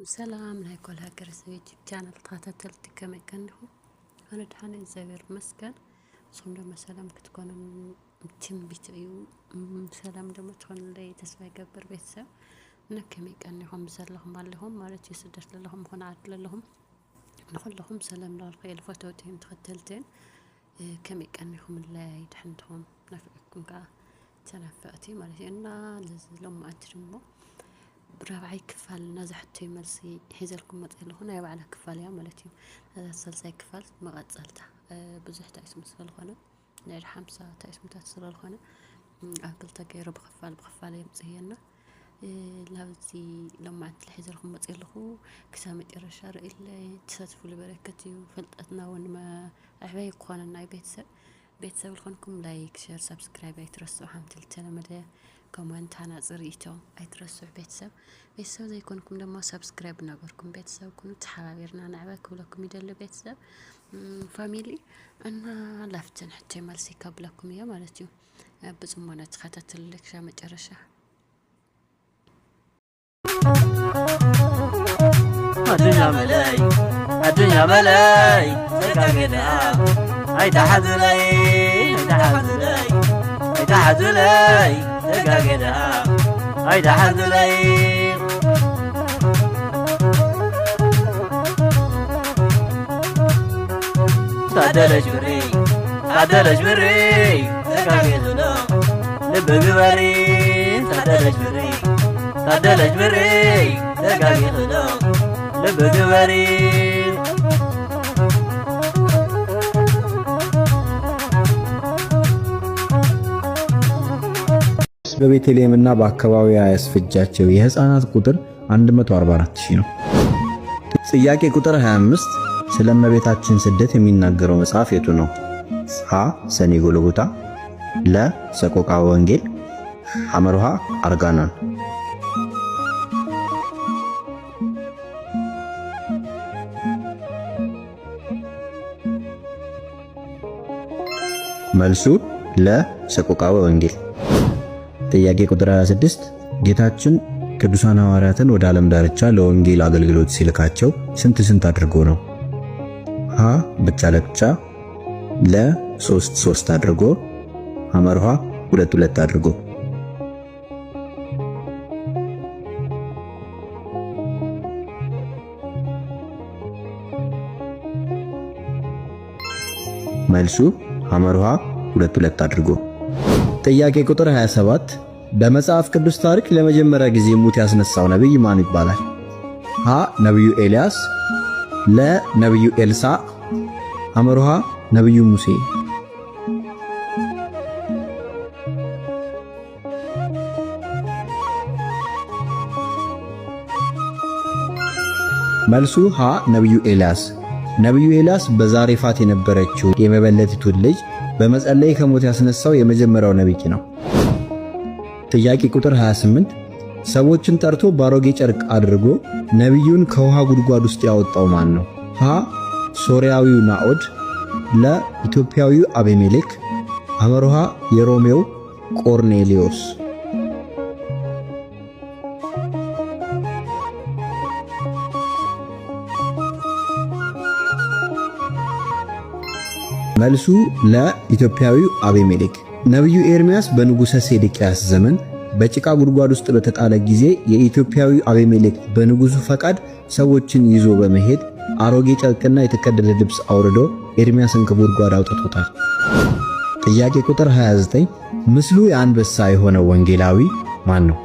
سلام لكل هاجر سويت channel تخاتلت كما كنهم أنا دحين زبير مسكن صوم لما سلام كتكون متم بتأيو سلام لما تكون لي تسمع جبر بيتسا نكمل كأنهم سلهم عليهم ما رتي سدرت لهم هون عدل لهم نقول لهم سلام للخير الفتوتين تختلتين كم كأنهم اللي دحنتهم نفعكم كا تنفعتي ما رتي إن لما أترمو برابعي كفال نزحتي ملسي حيزلكم مطيل هنا يبقى على كفال يا ملتي هذا سلسي كفال ما قد سلته بزح تاسم الخانة نعر حمسة تاسم تاسر الخانة قبل تغير بخفال يمزينا لازي لما عند حيزلكم مطيل هو كسامت الرشار إلا تساتفوا لبركتي وفلتنا ونما أحباي قوانا ناي بيتساب لكم لايك شير سبسكرايب يترسوا حامت التلمده كومنت أنا زريتو يترسوا بيتساب زي يكونكم لما سبسكرايب نقولكم بيتساب كنتوا تحاورنا نعبك ولكم يدل بيتساب فاميلي أنا لفتن حتى مالسي قبلكم يا مالتيو بزمانة خطت لك شامة رشا الدنيا ملاي سكاكنا هاي تحت لي سكاكنا هاي تحت لي تعدلش بري سكاكنا لبقى بري تعدلش بري سكاكنا لبقى بري በቤተልሔም እና በአካባቢው ያስፈጃቸው የህፃናት ቁጥር 144000 ነው። ጥያቄ ቁጥር 25 ስለ እመቤታችን ስደት የሚናገረው መጽሐፍ የቱ ነው? ሀ ሰኔ ጎልጎታ፣ ለ ሰቆቃወ ወንጌል፣ ሐመርሃ አርጋኖን። መልሱ ለ ሰቆቃወ ወንጌል። ጥያቄ ቁጥር 26 ጌታችን ቅዱሳን ሐዋርያትን ወደ ዓለም ዳርቻ ለወንጌል አገልግሎት ሲልካቸው ስንት አድርጎ ነው? ሀ ብቻ ለብቻ፣ ለ 3 አድርጎ፣ ሐመርሃ 2 አድርጎ። መልሱ ሐመርሃ 2 አድርጎ። ጥያቄ ቁጥር 27 በመጽሐፍ ቅዱስ ታሪክ ለመጀመሪያ ጊዜ ሙት ያስነሳው ነብይ ማን ይባላል? ሀ ነብዩ ኤልያስ፣ ለ ነብዩ ኤልሳዕ፣ ሐመርሃ ነብዩ ሙሴ። መልሱ ሀ ነብዩ ኤልያስ። ነብዩ ኤልያስ በዛሬፋት የነበረችው የመበለቲቱን ልጅ በመጸለይ ከሞት ያስነሳው የመጀመሪያው ነብይ ነው። ጥያቄ ቁጥር 28 ሰዎችን ጠርቶ ባሮጌ ጨርቅ አድርጎ ነብዩን ከውሃ ጉድጓድ ውስጥ ያወጣው ማን ነው? ሀ ሶርያዊው ናኦድ፣ ለ ኢትዮጵያዊው አቤሜሌክ፣ ሐመርሃ የሮሜው ቆርኔሊዮስ። መልሱ ለኢትዮጵያዊው አቤሜሌክ። ነብዩ ኤርሚያስ በንጉሠ ሴዴቅያስ ዘመን በጭቃ ጉድጓድ ውስጥ በተጣለ ጊዜ የኢትዮጵያዊው አቤሜሌክ በንጉሱ ፈቃድ ሰዎችን ይዞ በመሄድ አሮጌ ጨርቅና የተቀደደ ልብስ አውርዶ ኤርሚያስን ከጉድጓድ አውጥቶታል። ጥያቄ ቁጥር 29 ምስሉ የአንበሳ የሆነው ወንጌላዊ ማን ነው?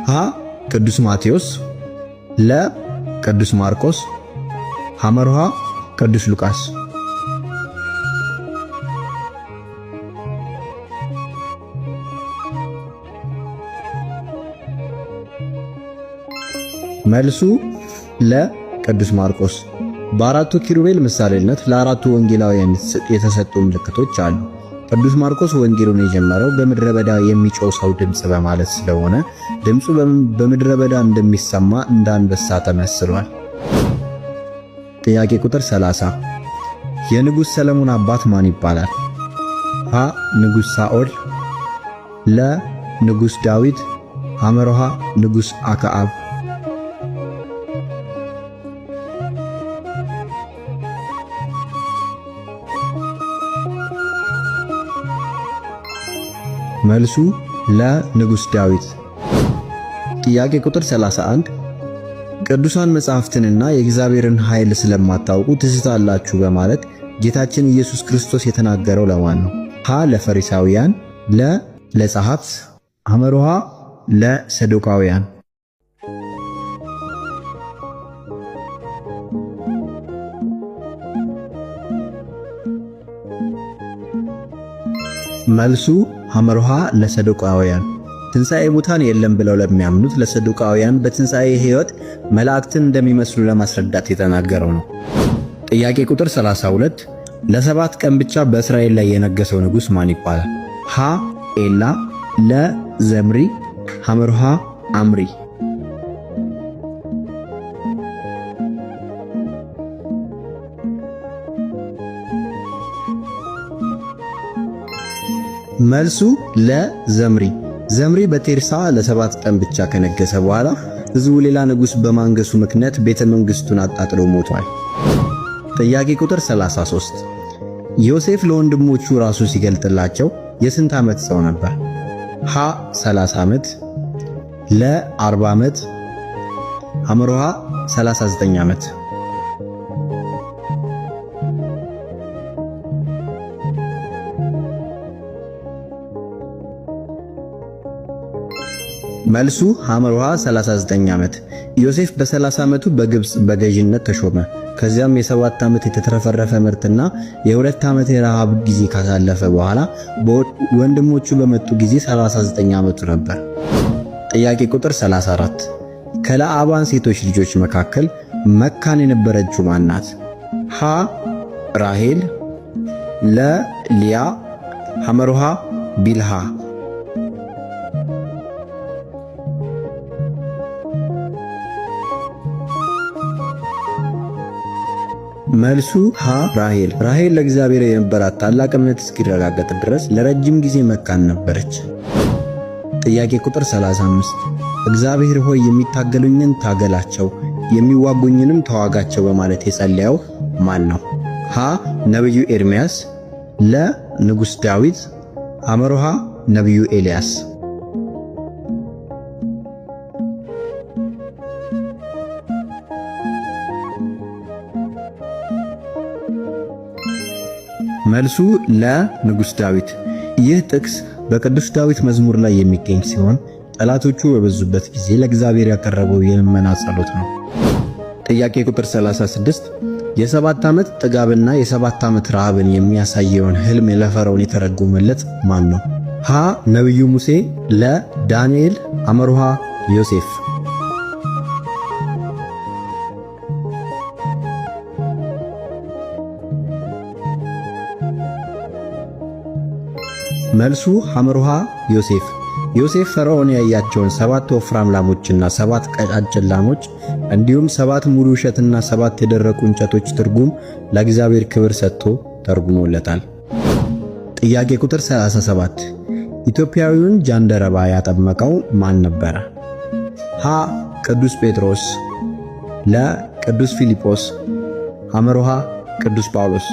ሀ ቅዱስ ማቴዎስ፣ ለ ቅዱስ ማርቆስ፣ ሐመርሃ ቅዱስ ሉቃስ። መልሱ ለቅዱስ ማርቆስ። በአራቱ ኪሩቤል ምሳሌነት ለአራቱ ወንጌላውያን የተሰጡ ምልክቶች አሉ። ቅዱስ ማርቆስ ወንጌሉን የጀመረው በምድረ በዳ የሚጮህ ሰው ድምጽ በማለት ስለሆነ ድምጹ በምድረ በዳ እንደሚሰማ እንደ አንበሳ ተመስሏል። ጥያቄ ቁጥር 30 የንጉሥ ሰለሞን አባት ማን ይባላል? ሀ ንጉሥ ሳኦል፣ ለ ንጉሥ ዳዊት፣ ሐመርሃ ንጉሥ አክዓብ። መልሱ ለንጉሥ ዳዊት። ጥያቄ ቁጥር 31 ቅዱሳን መጻሕፍትንና የእግዚአብሔርን ኃይል ስለማታውቁ ትስታላችሁ በማለት ጌታችን ኢየሱስ ክርስቶስ የተናገረው ለማን ነው? ሀ ለፈሪሳውያን፣ ለ ለጸሐፍት፣ ሐመሩሃ ለሰዱቃውያን። መልሱ ሐመሩሃ ለሰዱቃውያን። ትንሣኤ ሙታን የለም ብለው ለሚያምኑት ለሰዱቃውያን በትንሣኤ ሕይወት መላእክትን እንደሚመስሉ ለማስረዳት የተናገረው ነው። ጥያቄ ቁጥር 32 ለ7 ቀን ብቻ በእስራኤል ላይ የነገሰው ንጉሥ ማን ይባላል? ሀ ኤላ፣ ለ ዘምሪ፣ ሐመሩሃ አምሪ። መልሱ ለዘምሪ። ዘምሪ በቴርሳ ለ7 ቀን ብቻ ከነገሰ በኋላ ሕዝቡ ሌላ ንጉሥ በማንገሱ ምክንያት ቤተ መንግሥቱን አጣጥሎ ሞቷል። ጥያቄ ቁጥር 33 ዮሴፍ ለወንድሞቹ ራሱ ሲገልጥላቸው የስንት ዓመት ሰው ነበር? ሀ 30 ዓመት፣ ለ 40 ዓመት፣ ሐመሩሃ 39 ዓመት። መልሱ ሐመሩሃ 39 ዓመት። ዮሴፍ በ30 ዓመቱ በግብፅ በገዥነት ተሾመ። ከዚያም የ7 ዓመት የተትረፈረፈ ምርትና የ2 ዓመት የረሃብ ጊዜ ካሳለፈ በኋላ ወንድሞቹ በመጡ ጊዜ 39 ዓመቱ ነበር። ጥያቄ ቁጥር 34 ከለአባን ሴቶች ልጆች መካከል መካን የነበረችው ማን ናት? ሀ ራሄል፣ ለ ሊያ፣ ሐመሩሃ ቢልሃ። መልሱ ሀ ራሄል። ራሄል ለእግዚአብሔር የነበራት ታላቅ እምነት እስኪረጋገጥ ድረስ ለረጅም ጊዜ መካን ነበረች። ጥያቄ ቁጥር 35 እግዚአብሔር ሆይ የሚታገሉኝን ታገላቸው፣ የሚዋጉኝንም ተዋጋቸው በማለት የጸለየው ማን ነው? ሀ ነቢዩ ኤርምያስ፣ ለ ንጉሥ ዳዊት፣ ሐመሩሃ ነቢዩ ኤልያስ። መልሱ ለንጉሥ ዳዊት። ይህ ጥቅስ በቅዱስ ዳዊት መዝሙር ላይ የሚገኝ ሲሆን ጠላቶቹ በበዙበት ጊዜ ለእግዚአብሔር ያቀረበው የልመና ጸሎት ነው። ጥያቄ ቁጥር 36 የ7 ዓመት ጥጋብና የ7 ዓመት ረሃብን የሚያሳየውን ሕልም ለፈርዖን የተረጎመለት ማን ነው? ሀ ነቢዩ ሙሴ፣ ለ ዳንኤል፣ ሐመሩሃ ዮሴፍ። መልሱ ሐመሩሃ ዮሴፍ። ዮሴፍ ፈርዖን ያያቸውን 7 ወፍራም ላሞችና 7 ቀጫጭን ላሞች እንዲሁም 7 ሙሉ እሸትና 7 የደረቁ እንጨቶች ትርጉም ለእግዚአብሔር ክብር ሰጥቶ ተርጉሞለታል። ጥያቄ ቁጥር 37 ኢትዮጵያዊውን ጃንደረባ ያጠመቀው ማን ነበረ? ሀ ቅዱስ ጴጥሮስ፣ ለ ቅዱስ ፊልጶስ፣ ሐመሩሃ ቅዱስ ጳውሎስ።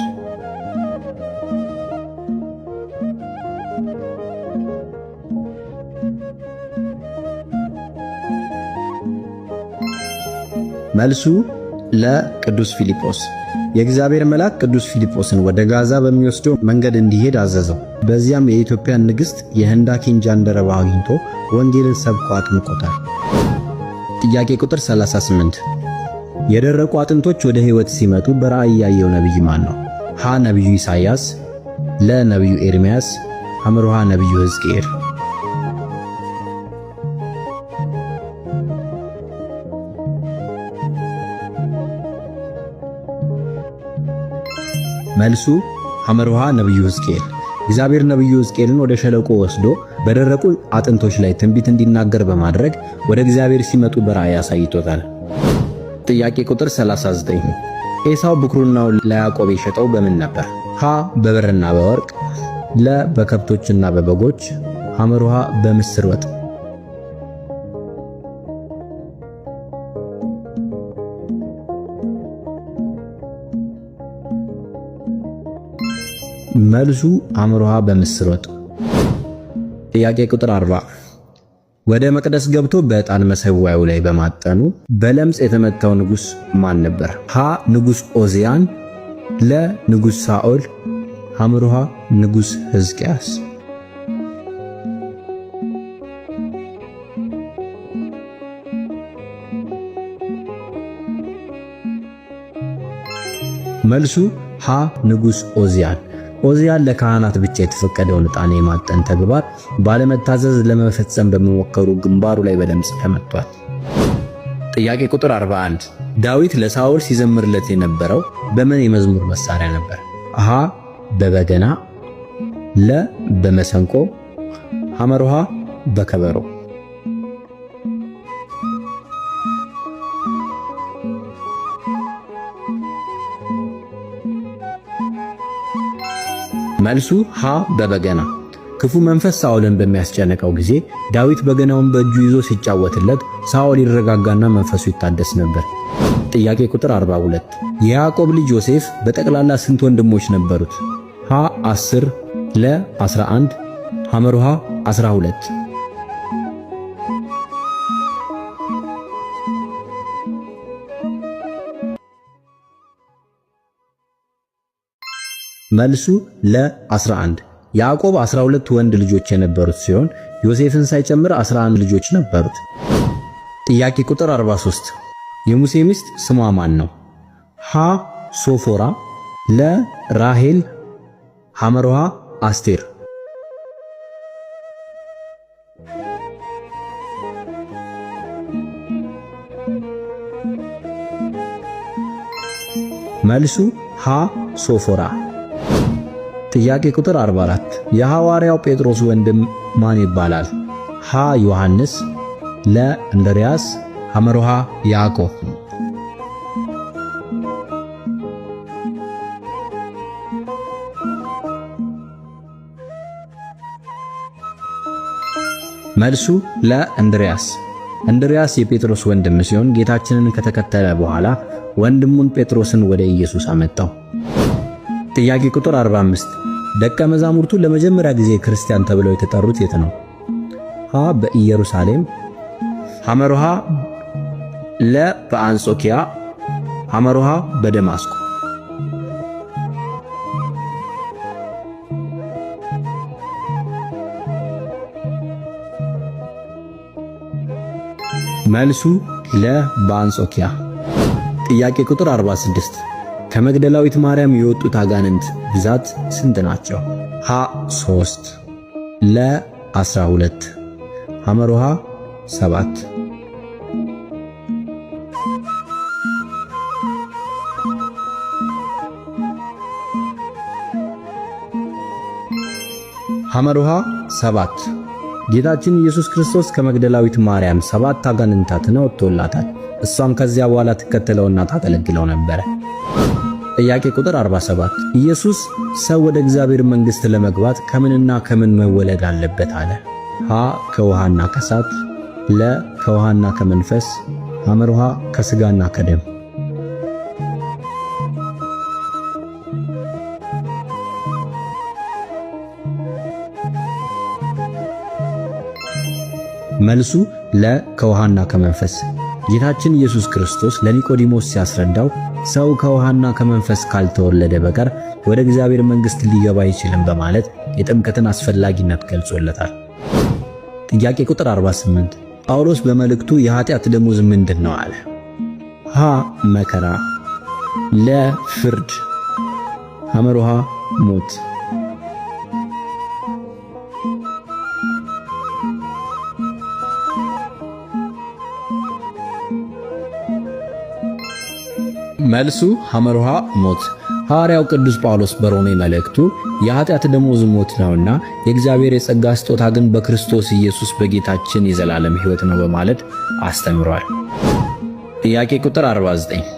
መልሱ ለቅዱስ ፊልጶስ። የእግዚአብሔር መልአክ ቅዱስ ፊልጶስን ወደ ጋዛ በሚወስደው መንገድ እንዲሄድ አዘዘው። በዚያም የኢትዮጵያን ንግሥት የህንዳኪን ጃንደረባ አግኝቶ ወንጌልን ሰብኮ አጥምቆታል። ጥያቄ ቁጥር 38 የደረቁ አጥንቶች ወደ ሕይወት ሲመጡ በራእይ ያየው ነቢይ ማን ነው? ሀ ነቢዩ ኢሳይያስ፣ ለ ነቢዩ ኤርምያስ፣ ሐመሩሃ ነቢዩ ሕዝቅኤል። መልሱ ሐመሩሃ ነቢዩ ሕዝቅኤል። እግዚአብሔር ነቢዩ ሕዝቅኤልን ወደ ሸለቆ ወስዶ በደረቁ አጥንቶች ላይ ትንቢት እንዲናገር በማድረግ ወደ እግዚአብሔር ሲመጡ በራእይ አሳይቶታል። ጥያቄ ቁጥር 39 ኤሳው ብኩርናውን ለያዕቆብ የሸጠው በምን ነበር? ሀ በብርና በወርቅ፣ ለ በከብቶችና በበጎች፣ ሐመሩሃ በምስር ወጥ። መልሱ ሐመሩሃ በምስር ወጥ። ጥያቄ ቁጥር 40 ወደ መቅደስ ገብቶ በዕጣን መሠዊያው ላይ በማጠኑ በለምጽ የተመታው ንጉሥ ማን ነበር? ሀ ንጉሥ ዖዝያን፣ ለ ንጉሥ ሳኦል፣ ሐመሩሃ ንጉሥ ሕዝቅያስ። መልሱ ሀ ንጉሥ ዖዝያን። ዖዝያን ለካህናት ብቻ የተፈቀደውን ዕጣን የማጠን ተግባር ባለመታዘዝ ለመፈጸም በመሞከሩ ግንባሩ ላይ በለምጽ ተመቷል። ጥያቄ ቁጥር 41 ዳዊት ለሳኦል ሲዘምርለት የነበረው በምን የመዝሙር መሳሪያ ነበር? ሀ በበገና፣ ለ በመሰንቆ፣ ሐመሩሃ በከበሮ። መልሱ ሀ በበገና። ክፉ መንፈስ ሳኦልን በሚያስጨንቀው ጊዜ ዳዊት በገናውን በእጁ ይዞ ሲጫወትለት ሳኦል ይረጋጋና መንፈሱ ይታደስ ነበር። ጥያቄ ቁጥር 42 የያዕቆብ ልጅ ዮሴፍ በጠቅላላ ስንት ወንድሞች ነበሩት? ሀ 10፣ ለ 11፣ ሐመሩሃ 12። መልሱ ለ11። ያዕቆብ 12 ወንድ ልጆች የነበሩት ሲሆን ዮሴፍን ሳይጨምር 11 ልጆች ነበሩት። ጥያቄ ቁጥር 43 የሙሴ ሚስት ስሟ ማን ነው? ሀ ሶፎራ፣ ለ ራሄል፣ ሐመሩሃ አስቴር። መልሱ ሀ ሶፎራ። ጥያቄ ቁጥር 44 የሐዋርያው ጴጥሮስ ወንድም ማን ይባላል? ሀ ዮሐንስ፣ ለ እንድርያስ፣ ሐመሩሃ ያዕቆብ። መልሱ ለ እንድርያስ። እንድርያስ የጴጥሮስ ወንድም ሲሆን ጌታችንን ከተከተለ በኋላ ወንድሙን ጴጥሮስን ወደ ኢየሱስ አመጣው። ጥያቄ ቁጥር 45 ደቀ መዛሙርቱ ለመጀመሪያ ጊዜ ክርስቲያን ተብለው የተጠሩት የት ነው? ሀ በኢየሩሳሌም፣ ሐመሩሃ ለ በአንጾኪያ፣ ሐመሩሃ በደማስቆ። መልሱ ለ በአንጾኪያ። ጥያቄ ቁጥር 46 ከመግደላዊት ማርያም የወጡት አጋንንት ብዛት ስንት ናቸው? ሀ 3፣ ለ 12፣ ሐመሩሃ 7። ሐመሩሃ 7። ጌታችን ኢየሱስ ክርስቶስ ከመግደላዊት ማርያም 7 አጋንንታትን አውጥቶላታል። እሷም ከዚያ በኋላ ትከተለውና ታገለግለው ነበረ። ጥያቄ ቁጥር 47 ኢየሱስ ሰው ወደ እግዚአብሔር መንግሥት ለመግባት ከምንና ከምን መወለድ አለበት አለ? ሀ ከውሃና ከእሳት፣ ለ ከውሃና ከመንፈስ፣ ሐመሩሃ ከሥጋና ከደም። መልሱ ለ ከውሃና ከመንፈስ። ጌታችን ኢየሱስ ክርስቶስ ለኒቆዲሞስ ሲያስረዳው ሰው ከውሃና ከመንፈስ ካልተወለደ በቀር ወደ እግዚአብሔር መንግሥት ሊገባ አይችልም በማለት የጥምቀትን አስፈላጊነት ገልጾለታል። ጥያቄ ቁጥር 48 ጳውሎስ በመልእክቱ የኃጢአት ደሞዝ ምንድን ነው አለ? ሀ መከራ፣ ለ ፍርድ፣ ሐመሩሃ ሞት። መልሱ ሐመሩሃ ሞት። ሐዋርያው ቅዱስ ጳውሎስ በሮሜ መልእክቱ የኃጢአት ደሞዝ ሞት ነውና የእግዚአብሔር የጸጋ ስጦታ ግን በክርስቶስ ኢየሱስ በጌታችን የዘላለም ሕይወት ነው በማለት አስተምሯል። ጥያቄ ቁጥር 49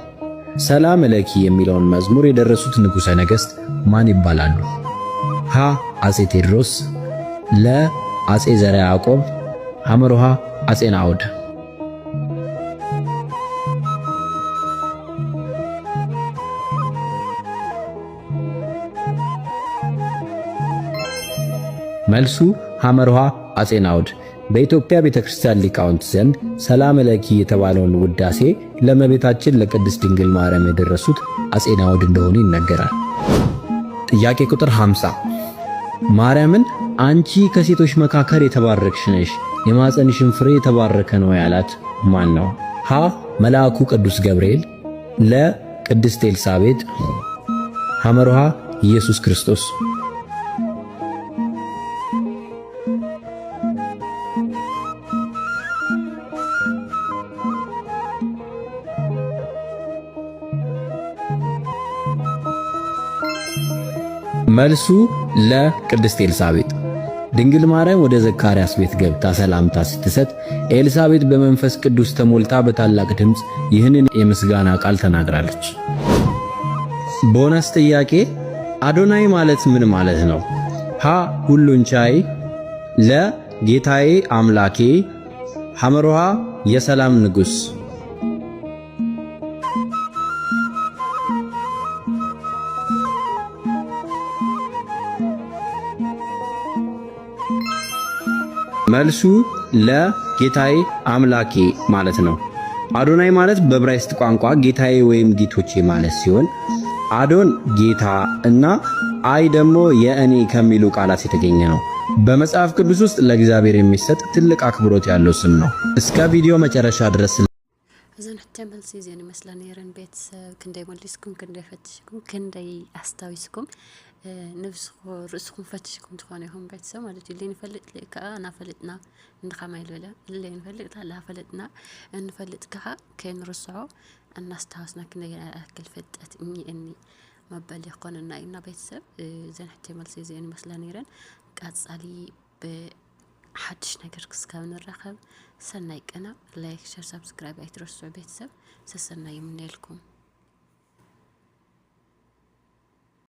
ሰላም ለኪ የሚለውን መዝሙር የደረሱት ንጉሠ ነገሥት ማን ይባላሉ? ሀ አጼ ቴዎድሮስ፣ ለ አጼ ዘርዓ ያዕቆብ፣ ሐመሩሃ አጼ ናዖድ። መልሱ ሐመሩሃ አጼ ናኦድ በኢትዮጵያ ቤተክርስቲያን ሊቃውንት ዘንድ ሰላም ለኪ የተባለውን ውዳሴ ለእመቤታችን ለቅድስት ድንግል ማርያም የደረሱት አጼ ናኦድ እንደሆኑ ይነገራል። ጥያቄ ቁጥር 50 ማርያምን አንቺ ከሴቶች መካከል የተባረክሽ ነሽ፣ የማፀንሽን ፍሬ የተባረከ ነው ያላት ማን ነው? ሀ መልአኩ ቅዱስ ገብርኤል፣ ለ ቅድስት ኤልሳቤጥ፣ ሐመርሃ ኢየሱስ ክርስቶስ። መልሱ ለቅድስት ኤልሳቤጥ። ድንግል ማርያም ወደ ዘካርያስ ቤት ገብታ ሰላምታ ስትሰጥ ኤልሳቤጥ በመንፈስ ቅዱስ ተሞልታ በታላቅ ድምፅ ይህንን የምስጋና ቃል ተናግራለች። ቦነስ ጥያቄ አዶናይ ማለት ምን ማለት ነው? ሀ ሁሉን ቻይ፣ ለ ጌታዬ አምላኬ፣ ሐመርሃ የሰላም ንጉሥ። መልሱ ለጌታዬ አምላኬ ማለት ነው። አዶናይ ማለት በዕብራይስጥ ቋንቋ ጌታዬ ወይም ጌቶቼ ማለት ሲሆን አዶን ጌታ እና አይ ደግሞ የእኔ ከሚሉ ቃላት የተገኘ ነው። በመጽሐፍ ቅዱስ ውስጥ ለእግዚአብሔር የሚሰጥ ትልቅ አክብሮት ያለው ስም ነው። እስከ ቪዲዮ መጨረሻ ድረስ እዘን ሕጂ መልሲ ዜን ይመስላ ነይረን ቤተሰብ ክንደይ መሊስኩም ክንደይ ፈትሽኩም ክንደይ አስታዊስኩም ንብስኹ ርእስኩም ፈትሽኩም ትኾነ ይኹም ቤተሰብ ማለት እዩ። ንፈልጥ ከዓ ናፈልጥና እንድኸማይ ልበለ ለይ ንፈልጥ ታላ ፈለጥና እንፈልጥ ከዓ ከንርስዖ እናስተዋስና ክንደይ አክል ፍልጠት እኒ መበል ይኾንና ኢና ቤተሰብ እዘን ሕጂ መልሲ ዜን ይመስላ ነይረን ቃጻሊ بحدش ነገር ክስካብ ንረኸብ ሰናይ ቀና ላይክ ሸር ሰብስክራይብ አይትረሱ ቤተሰብ ሰሰናይ የምንልኩም